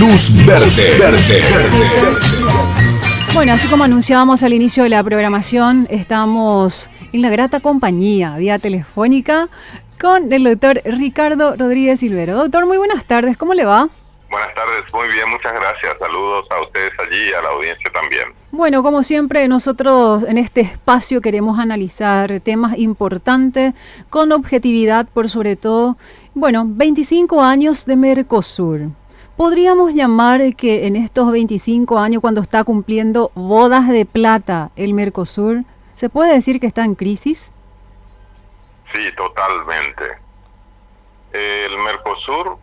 Luz verde. Bueno, así como anunciábamos al inicio de la programación, estamos en la grata compañía, vía telefónica, con el doctor Ricardo Rodríguez Silvero. Doctor, muy buenas tardes, ¿cómo le va? Buenas tardes, muy bien, muchas gracias. Saludos a ustedes allí y a la audiencia también. Bueno, como siempre, nosotros en este espacio queremos analizar temas importantes con objetividad, por sobre todo, 25 años de Mercosur. ¿Podríamos llamar que en estos 25 años, cuando está cumpliendo bodas de plata el Mercosur, se puede decir que está en crisis? Sí, totalmente. El Mercosur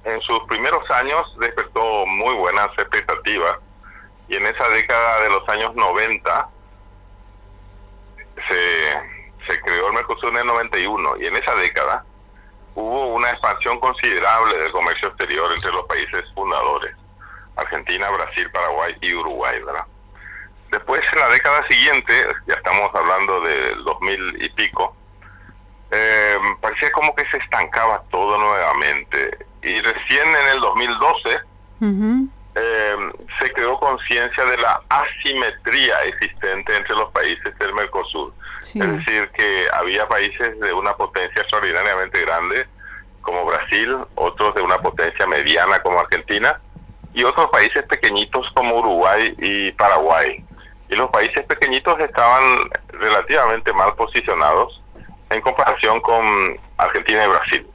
en sus primeros años despertó muy buenas expectativas y en esa década de los años 90 se creó el Mercosur en el 91 y en esa década hubo una expansión considerable del comercio exterior entre los países fundadores, Argentina, Brasil, Paraguay y Uruguay, ¿verdad? Después, en la década siguiente, ya estamos hablando del 2000 y pico, parecía como que se estancaba todo nuevamente. Y recién en el 2012 se creó conciencia de la asimetría existente entre los países del Mercosur. Sí. Es decir, que había países de una potencia extraordinariamente grande, como Brasil, otros de una potencia mediana, como Argentina, y otros países pequeñitos, como Uruguay y Paraguay. Y los países pequeñitos estaban relativamente mal posicionados en comparación con Argentina y Brasil.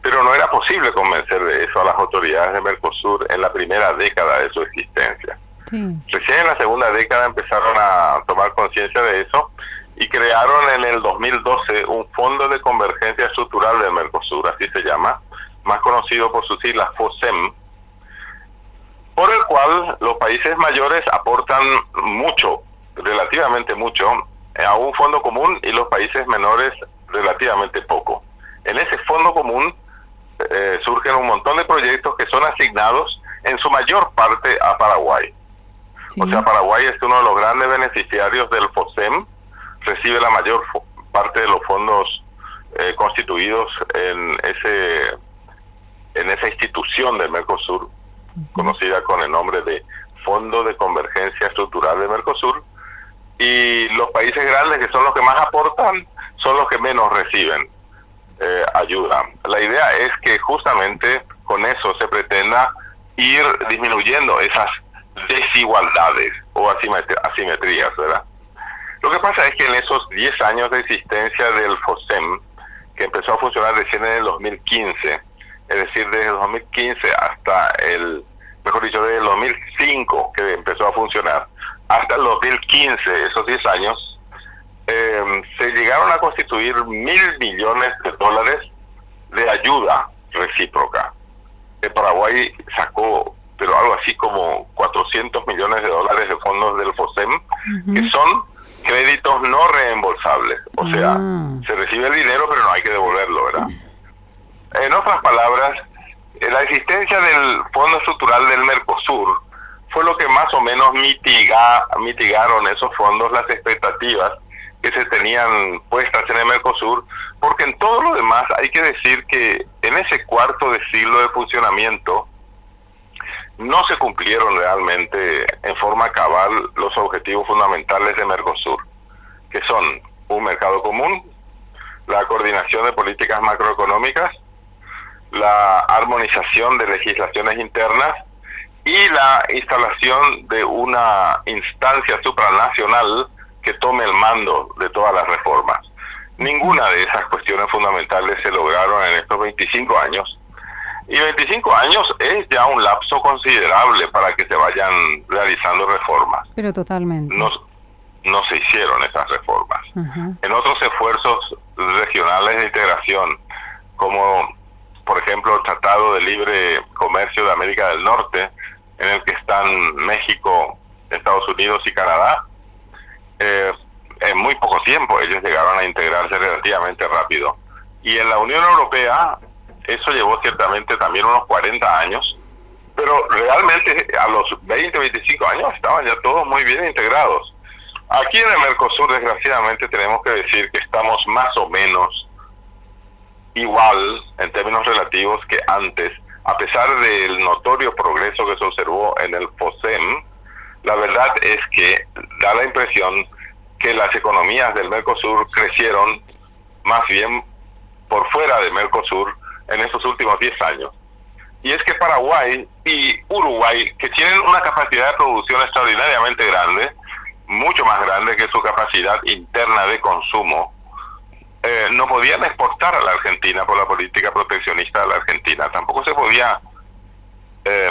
Pero no era posible convencer de eso a las autoridades de Mercosur en la primera década de su existencia. Sí. Recién en la segunda década empezaron a tomar conciencia de eso y crearon en el 2012 un Fondo de Convergencia Estructural del Mercosur, así se llama, más conocido por sus siglas FOSEM, por el cual los países mayores aportan mucho, relativamente mucho, a un fondo común y los países menores relativamente poco. En ese fondo común surgen un montón de proyectos que son asignados en su mayor parte a Paraguay. Sí. O sea, Paraguay es uno de los grandes beneficiarios del FOSEM, recibe la mayor parte de los fondos constituidos en esa institución del Mercosur, conocida con el nombre de Fondo de Convergencia Estructural del Mercosur, y los países grandes, que son los que más aportan, son los que menos reciben ayuda. La idea es que justamente con eso se pretenda ir disminuyendo esas desigualdades o asimetrías, ¿verdad? Lo que pasa es que en esos 10 años de existencia del FOSEM, que empezó a funcionar recién en el 2015, es decir, desde el 2015 hasta desde el 2005 que empezó a funcionar, hasta el 2015, esos 10 años, se llegaron a constituir $1.000 millones de ayuda recíproca. Paraguay sacó, pero algo así como $400 millones de fondos del FOSEM, que son créditos no reembolsables. O sea, se recibe el dinero, pero no hay que devolverlo, ¿verdad? En otras palabras, la existencia del Fondo Estructural del Mercosur fue lo que más o menos mitigaron esos fondos las expectativas que se tenían puestas en el Mercosur, porque en todo lo demás hay que decir que en ese cuarto de siglo de funcionamiento no se cumplieron realmente en forma cabal los objetivos fundamentales de Mercosur, que son un mercado común, la coordinación de políticas macroeconómicas, la armonización de legislaciones internas y la instalación de una instancia supranacional que tome el mando de todas las reformas. Ninguna de esas cuestiones fundamentales se lograron en estos 25 años. Y 25 años es ya un lapso considerable para que se vayan realizando reformas. Pero totalmente. No se hicieron esas reformas. En otros esfuerzos regionales de integración, como por ejemplo el Tratado de Libre Comercio de América del Norte, en el que están México, Estados Unidos y Canadá, en muy poco tiempo ellos llegaron a integrarse relativamente rápido. Y en la Unión Europea eso llevó ciertamente también unos 40 años, pero realmente a los 20, 25 años estaban ya todos muy bien integrados. Aquí en el Mercosur, desgraciadamente, tenemos que decir que estamos más o menos igual en términos relativos que antes, a pesar del notorio progreso progreso que se observó en el FOSEM, la verdad es que da la impresión que las economías del Mercosur crecieron más bien por fuera de Mercosur en estos últimos 10 años. Y es que Paraguay y Uruguay, que tienen una capacidad de producción extraordinariamente grande, mucho más grande que su capacidad interna de consumo, no podían exportar a la Argentina por la política proteccionista de la Argentina. Tampoco se podía,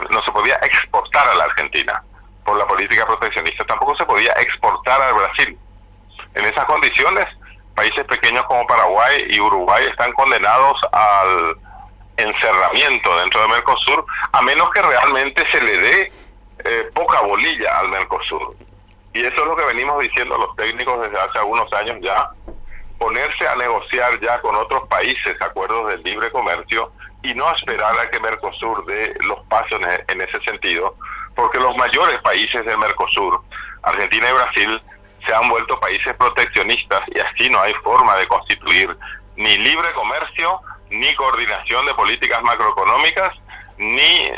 no se podía exportar a la Argentina por la política proteccionista. Tampoco se podía exportar al Brasil. En esas condiciones, países pequeños como Paraguay y Uruguay están condenados al encerramiento dentro de Mercosur, a menos que realmente se le dé poca bolilla al Mercosur. Y eso es lo que venimos diciendo los técnicos desde hace algunos años ya, ponerse a negociar ya con otros países acuerdos de libre comercio y no esperar a que Mercosur dé los pasos en ese sentido, porque los mayores países del Mercosur, Argentina y Brasil, se han vuelto países proteccionistas y así no hay forma de constituir ni libre comercio, ni coordinación de políticas macroeconómicas, ni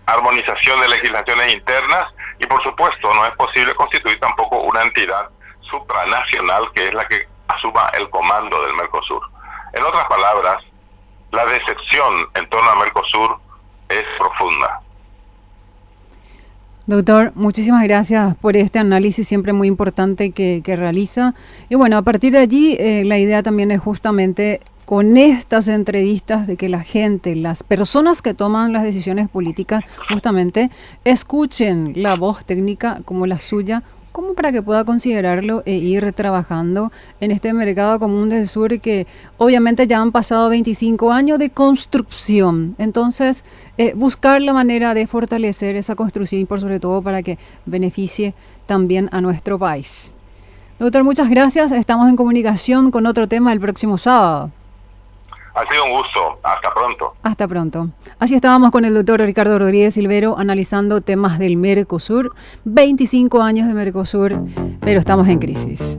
armonización de legislaciones internas, y por supuesto no es posible constituir tampoco una entidad supranacional que es la que asuma el comando del Mercosur. En otras palabras, la decepción en torno a Mercosur es profunda. Doctor, muchísimas gracias por este análisis siempre muy importante que realiza. Y bueno, a partir de allí la idea también es justamente con estas entrevistas de que la gente, las personas que toman las decisiones políticas, justamente escuchen la voz técnica como la suya, como para que pueda considerarlo e ir trabajando en este mercado común del sur que obviamente ya han pasado 25 años de construcción. Entonces, buscar la manera de fortalecer esa construcción y por sobre todo para que beneficie también a nuestro país. Doctor, muchas gracias. Estamos en comunicación con otro tema el próximo sábado. Ha sido un gusto. Hasta pronto. Hasta pronto. Así estábamos con el doctor Ricardo Rodríguez Silvero analizando temas del Mercosur. 25 años de Mercosur, pero estamos en crisis.